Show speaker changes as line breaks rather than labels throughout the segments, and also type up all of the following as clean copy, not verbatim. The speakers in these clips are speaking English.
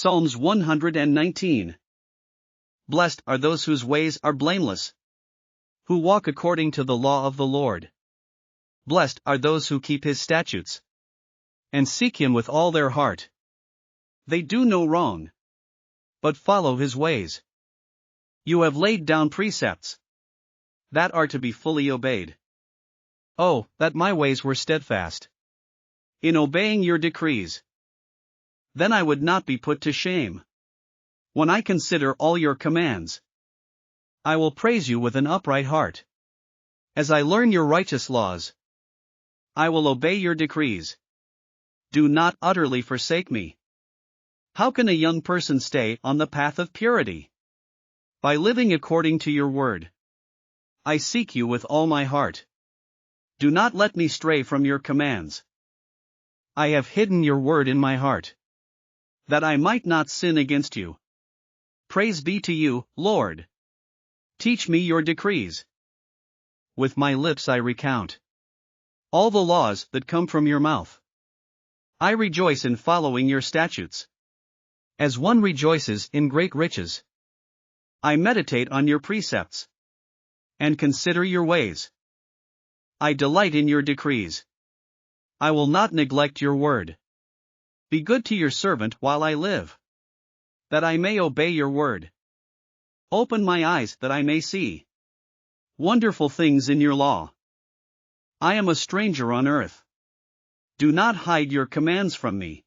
Psalms 119. Blessed are those whose ways are blameless, who walk according to the law of the Lord. Blessed are those who keep his statutes, and seek him with all their heart. They do no wrong, but follow his ways. You have laid down precepts that are to be fully obeyed. Oh, that my ways were steadfast in obeying your decrees. Then I would not be put to shame. When I consider all your commands, I will praise you with an upright heart. As I learn your righteous laws, I will obey your decrees. Do not utterly forsake me. How can a young person stay on the path of purity? By living according to your word. I seek you with all my heart. Do not let me stray from your commands. I have hidden your word in my heart, that I might not sin against you. Praise be to you, Lord. Teach me your decrees. With my lips I recount all the laws that come from your mouth. I rejoice in following your statutes, as one rejoices in great riches. I meditate on your precepts, and consider your ways. I delight in your decrees. I will not neglect your word. Be good to your servant while I live, that I may obey your word. Open my eyes that I may see wonderful things in your law. I am a stranger on earth. Do not hide your commands from me.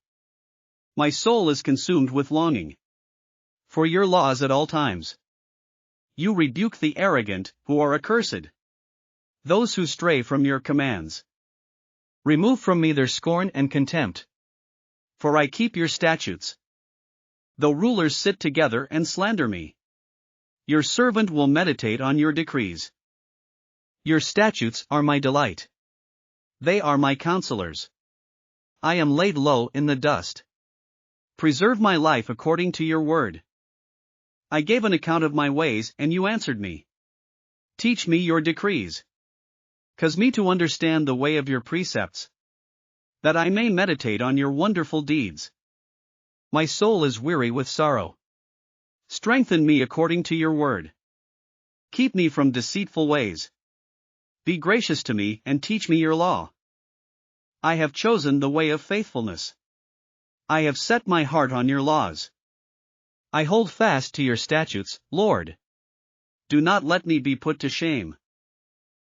My soul is consumed with longing for your laws at all times. You rebuke the arrogant, who are accursed, those who stray from your commands. Remove from me their scorn and contempt, for I keep your statutes. Though rulers sit together and slander me, your servant will meditate on your decrees. Your statutes are my delight. They are my counselors. I am laid low in the dust. Preserve my life according to your word. I gave an account of my ways and you answered me. Teach me your decrees. Cause me to understand the way of your precepts, that I may meditate on your wonderful deeds. My soul is weary with sorrow. Strengthen me according to your word. Keep me from deceitful ways. Be gracious to me and teach me your law. I have chosen the way of faithfulness. I have set my heart on your laws. I hold fast to your statutes, Lord. Do not let me be put to shame.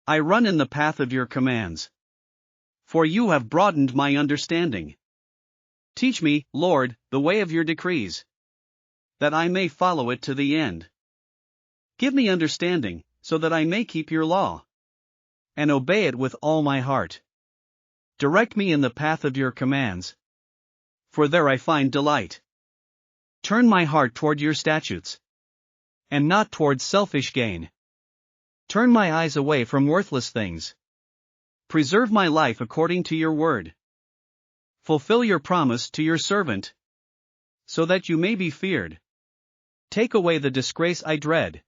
I run in the path of your commands, for you have broadened my understanding. Teach me, Lord, the way of your decrees, that I may follow it to the end. Give me understanding, so that I may keep your law, and obey it with all my heart. Direct me in the path of your commands, for there I find delight. Turn my heart toward your statutes, and not toward selfish gain. Turn my eyes away from worthless things. Preserve my life according to your word. Fulfill your promise to your servant, so that you may be feared. Take away the disgrace I dread,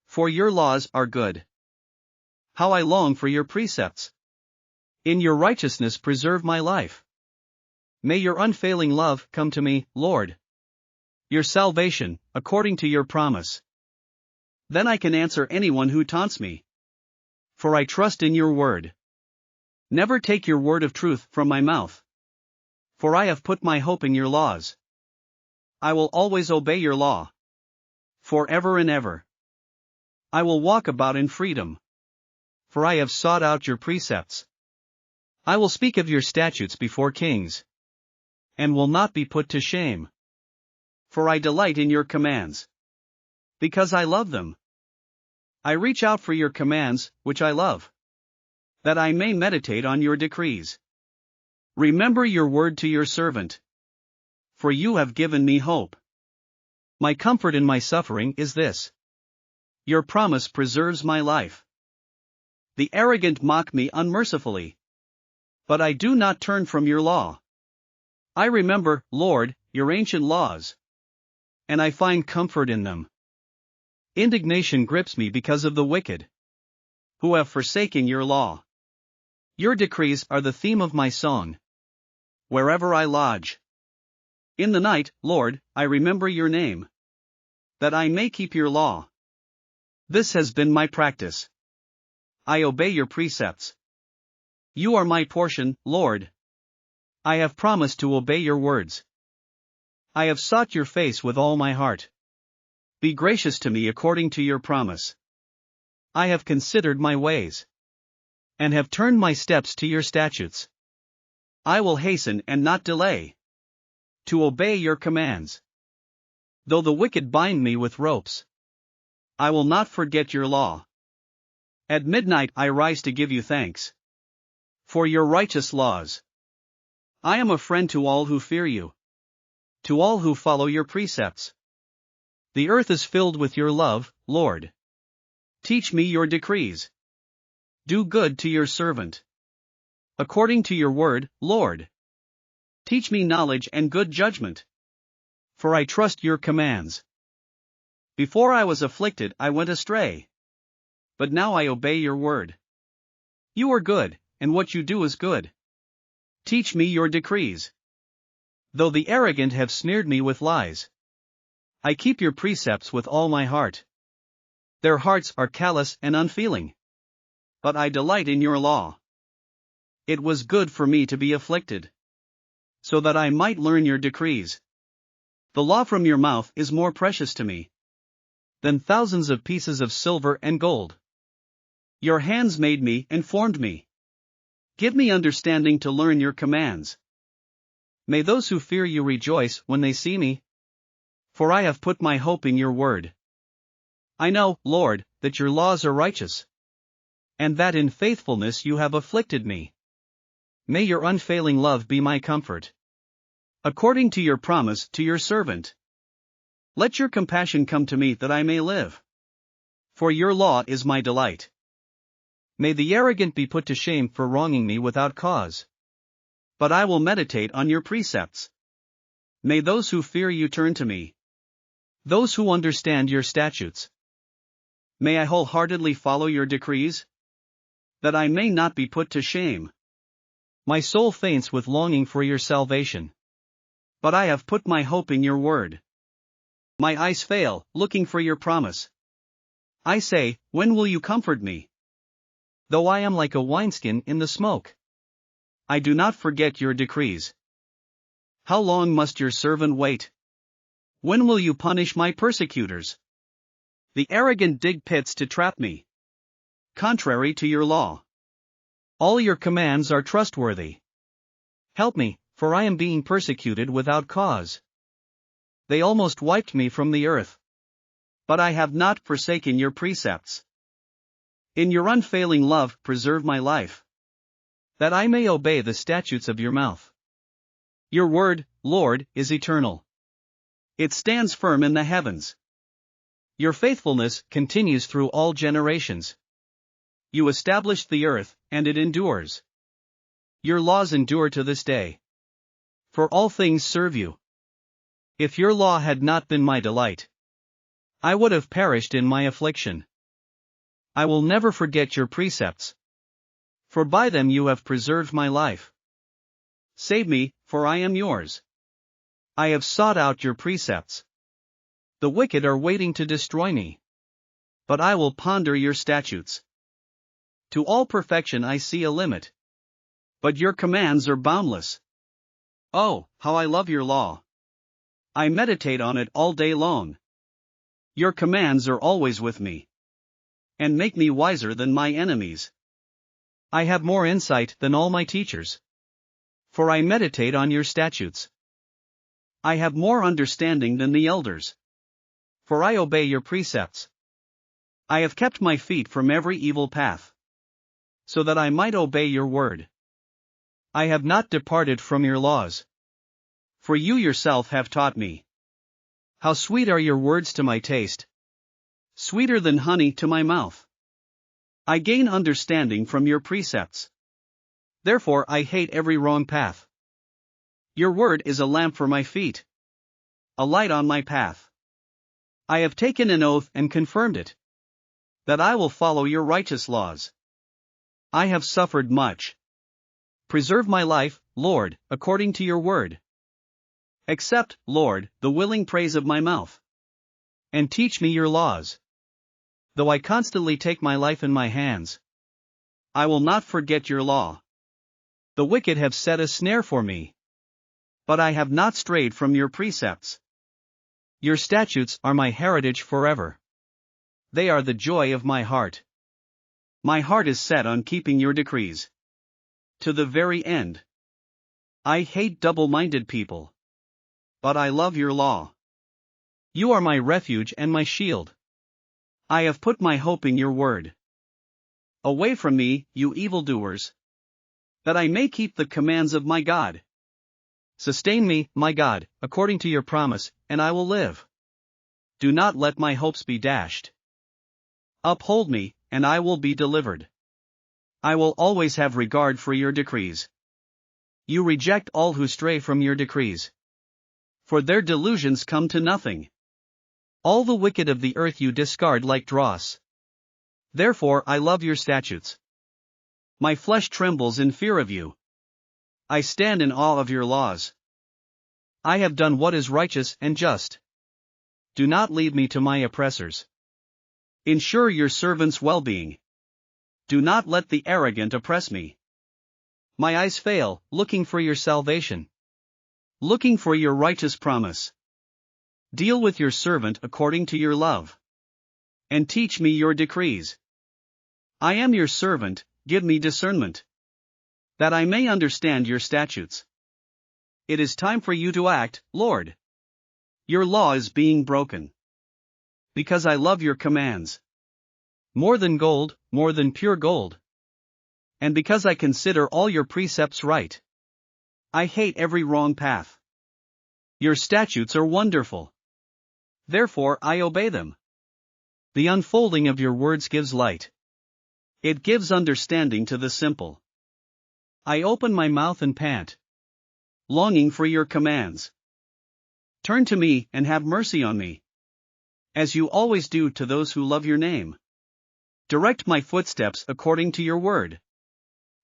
for your laws are good. How I long for your precepts. In your righteousness preserve my life. May your unfailing love come to me, Lord. Your salvation, according to your promise. Then I can answer anyone who taunts me, for I trust in your word. Never take your word of truth from my mouth, for I have put my hope in your laws. I will always obey your law, forever and ever. I will walk about in freedom, for I have sought out your precepts. I will speak of your statutes before kings, and will not be put to shame. For I delight in your commands, because I love them. I reach out for your commands, which I love, that I may meditate on your decrees. Remember your word to your servant, for you have given me hope. My comfort in my suffering is this: your promise preserves my life. The arrogant mock me unmercifully, but I do not turn from your law. I remember, Lord, your ancient laws, and I find comfort in them. Indignation grips me because of the wicked, who have forsaken your law. Your decrees are the theme of my song, wherever I lodge. In the night, Lord, I remember your name, that I may keep your law. This has been my practice. I obey your precepts. You are my portion, Lord. I have promised to obey your words. I have sought your face with all my heart. Be gracious to me according to your promise. I have considered my ways, and have turned my steps to your statutes. I will hasten and not delay to obey your commands. Though the wicked bind me with ropes, I will not forget your law. At midnight I rise to give you thanks for your righteous laws. I am a friend to all who fear you, to all who follow your precepts. The earth is filled with your love, Lord. Teach me your decrees. Do good to your servant, according to your word, Lord. Teach me knowledge and good judgment, for I trust your commands. Before I was afflicted I went astray, but now I obey your word. You are good, and what you do is good. Teach me your decrees. Though the arrogant have smeared me with lies, I keep your precepts with all my heart. Their hearts are callous and unfeeling, but I delight in your law. It was good for me to be afflicted, so that I might learn your decrees. The law from your mouth is more precious to me than thousands of pieces of silver and gold. Your hands made me and formed me. Give me understanding to learn your commands. May those who fear you rejoice when they see me, for I have put my hope in your word. I know, Lord, that your laws are righteous, and that in faithfulness you have afflicted me. May your unfailing love be my comfort, according to your promise to your servant. Let your compassion come to me that I may live, for your law is my delight. May the arrogant be put to shame for wronging me without cause, but I will meditate on your precepts. May those who fear you turn to me, those who understand your statutes. May I wholeheartedly follow your decrees, that I may not be put to shame. My soul faints with longing for your salvation, but I have put my hope in your word. My eyes fail, looking for your promise. I say, when will you comfort me? Though I am like a wineskin in the smoke, I do not forget your decrees. How long must your servant wait? When will you punish my persecutors? The arrogant dig pits to trap me, contrary to your law. All your commands are trustworthy. Help me, for I am being persecuted without cause. They almost wiped me from the earth, but I have not forsaken your precepts. In your unfailing love preserve my life, that I may obey the statutes of your mouth. Your word, Lord, is eternal. It stands firm in the heavens. Your faithfulness continues through all generations. You established the earth, and it endures. Your laws endure to this day. For all things serve you. If your law had not been my delight, I would have perished in my affliction. I will never forget your precepts, for by them you have preserved my life. Save me, for I am yours. I have sought out your precepts. The wicked are waiting to destroy me, but I will ponder your statutes. To all perfection I see a limit, but your commands are boundless. Oh, how I love your law! I meditate on it all day long. Your commands are always with me, and make me wiser than my enemies. I have more insight than all my teachers, for I meditate on your statutes. I have more understanding than the elders, for I obey your precepts. I have kept my feet from every evil path, so that I might obey your word. I have not departed from your laws, for you yourself have taught me. How sweet are your words to my taste, sweeter than honey to my mouth. I gain understanding from your precepts. Therefore I hate every wrong path. Your word is a lamp for my feet, a light on my path. I have taken an oath and confirmed it, that I will follow your righteous laws. I have suffered much. Preserve my life, Lord, according to your word. Accept, Lord, the willing praise of my mouth. And teach me your laws. Though I constantly take my life in my hands, I will not forget your law. The wicked have set a snare for me, but I have not strayed from your precepts. Your statutes are my heritage forever. They are the joy of my heart. My heart is set on keeping your decrees to the very end. I hate double-minded people, but I love your law. You are my refuge and my shield. I have put my hope in your word. Away from me, you evildoers, that I may keep the commands of my God. Sustain me, my God, according to your promise, and I will live. Do not let my hopes be dashed. Uphold me, and I will be delivered. I will always have regard for your decrees. You reject all who stray from your decrees, for their delusions come to nothing. All the wicked of the earth you discard like dross. Therefore I love your statutes. My flesh trembles in fear of you. I stand in awe of your laws. I have done what is righteous and just. Do not leave me to my oppressors. Ensure your servant's well-being. Do not let the arrogant oppress me. My eyes fail, looking for your salvation, looking for your righteous promise. Deal with your servant according to your love, and teach me your decrees. I am your servant, give me discernment, that I may understand your statutes. It is time for you to act, Lord. Your law is being broken. Because I love your commands. More than gold, more than pure gold. And because I consider all your precepts right. I hate every wrong path. Your statutes are wonderful. Therefore I obey them. The unfolding of your words gives light. It gives understanding to the simple. I open my mouth and pant, longing for your commands. Turn to me and have mercy on me, as you always do to those who love your name. Direct my footsteps according to your word.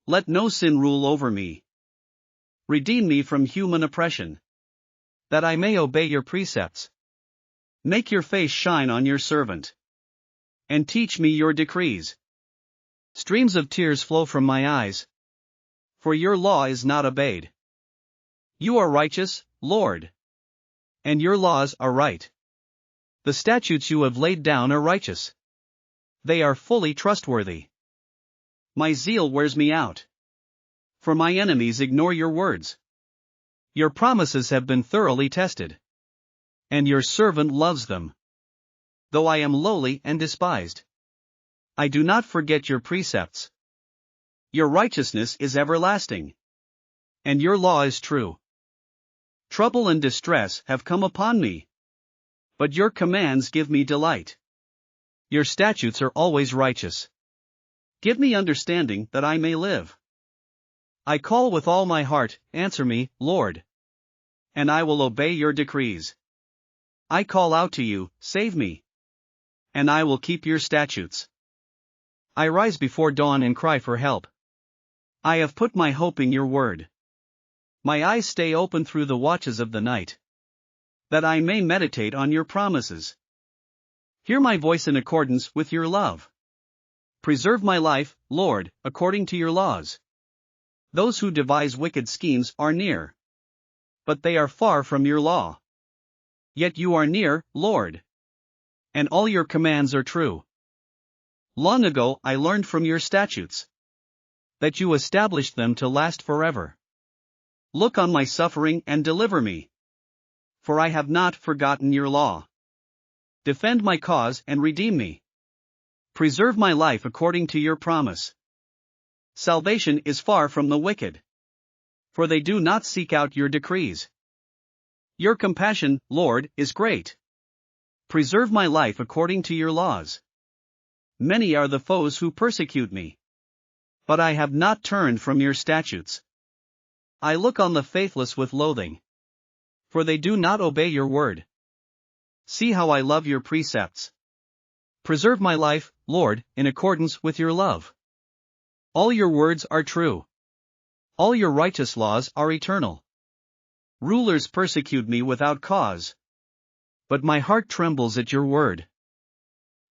Let no sin rule over me. Redeem me from human oppression, that I may obey your precepts. Make your face shine on your servant, and teach me your decrees. Streams of tears flow from my eyes, for your law is not obeyed. You are righteous, Lord, and your laws are right. The statutes you have laid down are righteous. They are fully trustworthy. My zeal wears me out, for my enemies ignore your words. Your promises have been thoroughly tested, and your servant loves them. Though I am lowly and despised, I do not forget your precepts. Your righteousness is everlasting, and your law is true. Trouble and distress have come upon me, but your commands give me delight. Your statutes are always righteous. Give me understanding that I may live. I call with all my heart, answer me, Lord, and I will obey your decrees. I call out to you, save me, and I will keep your statutes. I rise before dawn and cry for help. I have put my hope in your word. My eyes stay open through the watches of the night, that I may meditate on your promises. Hear my voice in accordance with your love. Preserve my life, Lord, according to your laws. Those who devise wicked schemes are near, but they are far from your law. Yet you are near, Lord, and all your commands are true. Long ago I learned from your statutes, that you established them to last forever. Look on my suffering and deliver me, for I have not forgotten your law. Defend my cause and redeem me. Preserve my life according to your promise. Salvation is far from the wicked, for they do not seek out your decrees. Your compassion, Lord, is great. Preserve my life according to your laws. Many are the foes who persecute me, but I have not turned from your statutes. I look on the faithless with loathing, for they do not obey your word. See how I love your precepts. Preserve my life, Lord, in accordance with your love. All your words are true. All your righteous laws are eternal. Rulers persecute me without cause. But my heart trembles at your word.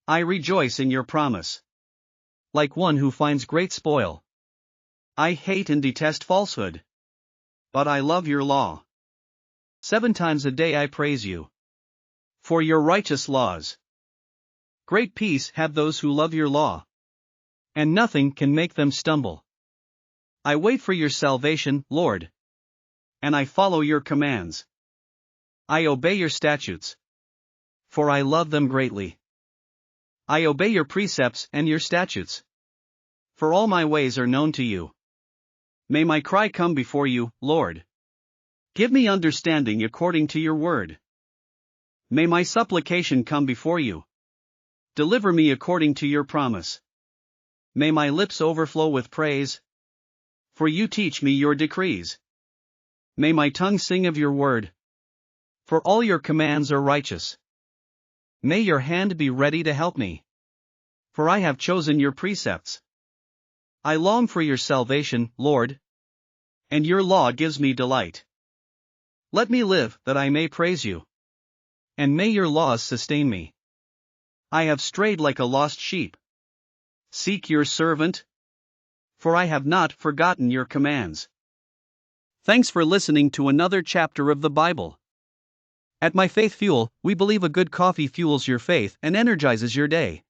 I rejoice in your promise. Like one who finds great spoil. I hate and detest falsehood. But I love your law. 7 times a day I praise you. For your righteous laws. Great peace have those who love your law. And nothing can make them stumble. I wait for your salvation, Lord. And I follow your commands. I obey your statutes. For I love them greatly. I obey your precepts and your statutes. For all my ways are known to you. May my cry come before you, Lord. Give me understanding according to your word. May my supplication come before you. Deliver me according to your promise. May my lips overflow with praise. For you teach me your decrees. May my tongue sing of your word. For all your commands are righteous. May your hand be ready to help me. For I have chosen your precepts. I long for your salvation, Lord. And your law gives me delight. Let me live that I may praise you. And may your laws sustain me. I have strayed like a lost sheep. Seek your servant. For I have not forgotten your commands. Thanks for listening to another chapter of the Bible. At My Faith Fuel, we believe a good coffee fuels your faith and energizes your day.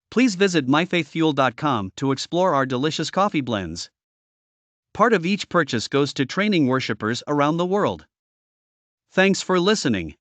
Please visit myfaithfuel.com to explore our delicious coffee blends. Part of each purchase goes to training worshipers around the world. Thanks for listening.